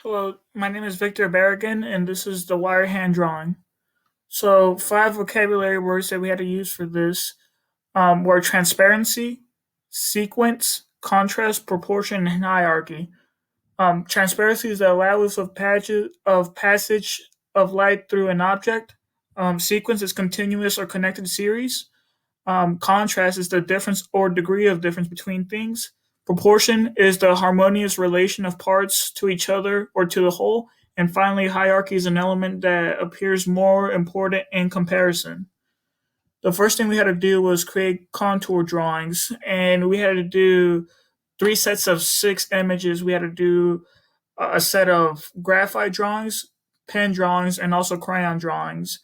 Hello, my name is Victor Berrigan, and this is the wire hand drawing. So, five vocabulary words that we had to use for this were transparency, sequence, contrast, proportion, and hierarchy. Transparency is the allowance of passage of light through an object. Sequence is continuous or connected series. Contrast is the difference or degree of difference between things. Proportion is the harmonious relation of parts to each other or to the whole. And finally, hierarchy is an element that appears more important in comparison. The first thing we had to do was create contour drawings, and we had to do three sets of six images. We had to do a set of graphite drawings, pen drawings, and also crayon drawings.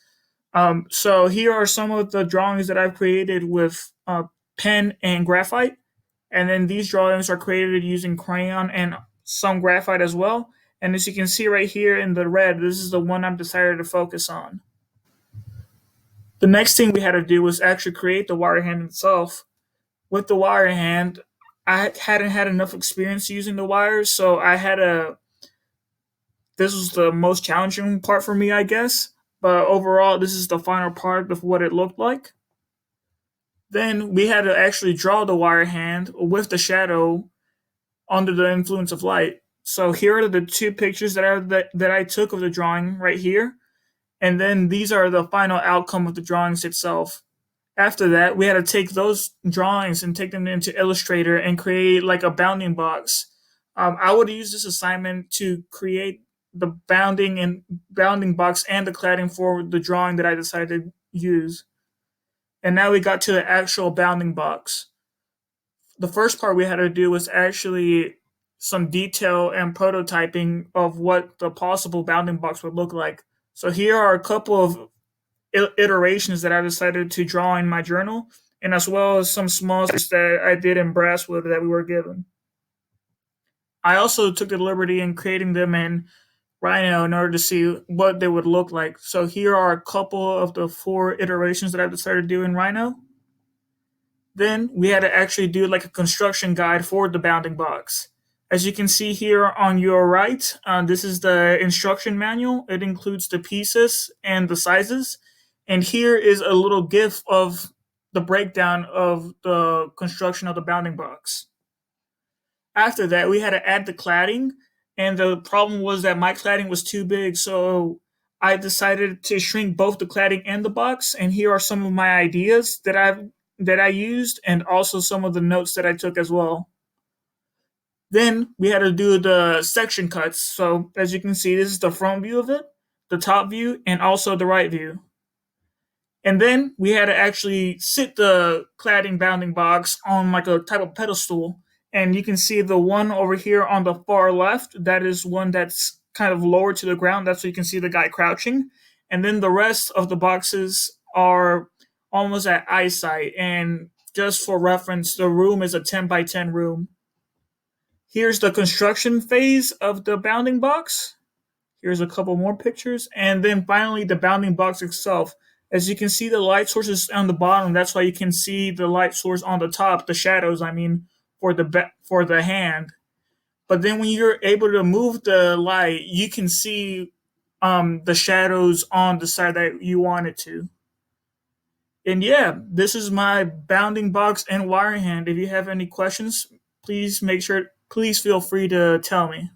So here are some of the drawings that I've created with pen and graphite, and then these drawings are created using crayon and some graphite as well. And as you can see right here in the red, this is the one I've decided to focus on. The next thing we had to do was actually create the wire hand itself. With the wire hand, I hadn't had enough experience using the wires, so I had a. This was the most challenging part for me, I guess. But overall, this is the final part of what it looked like. Then we had to actually draw the wire hand with the shadow under the influence of light. So here are the two pictures that I took of the drawing right here, and then these are the final outcome of the drawings itself. After that, we had to take those drawings and take them into Illustrator and create like a bounding box. I would use this assignment to create the bounding box and the cladding for the drawing that I decided to use. And now we got to the actual bounding box. The first part we had to do was actually some detail and prototyping of what the possible bounding box would look like. So here are a couple of iterations that I decided to draw in my journal, and as well as some small sketches that I did in brasswood that we were given. I also took the liberty in creating them in Rhino in order to see what they would look like. So here are a couple of the four iterations that I've decided to do in Rhino. Then we had to actually do like a construction guide for the bounding box. As you can see here on your right, this is the instruction manual. It includes the pieces and the sizes. And here is a little GIF of the breakdown of the construction of the bounding box. After that, we had to add the cladding. And the problem was that my cladding was too big. So I decided to shrink both the cladding and the box. And here are some of my ideas that I used, and also some of the notes that I took as well. Then we had to do the section cuts. So as you can see, this is the front view of it, the top view, and also the right view. And then we had to actually sit the cladding bounding box on like a type of pedestal. And you can see the one over here on the far left, that is one that's kind of lower to the ground. That's where you can see the guy crouching. And then the rest of the boxes are almost at eyesight. And just for reference, the room is a 10 by 10 room. Here's the construction phase of the bounding box. Here's a couple more pictures. And then finally, the bounding box itself. As you can see, the light source is on the bottom. That's why you can see the light source on the top, the shadows, I mean, for the hand. But then when you're able to move the light, you can see the shadows on the side that you want it to. And yeah, this is my bounding box and wire hand. If you have any questions, please feel free to tell me.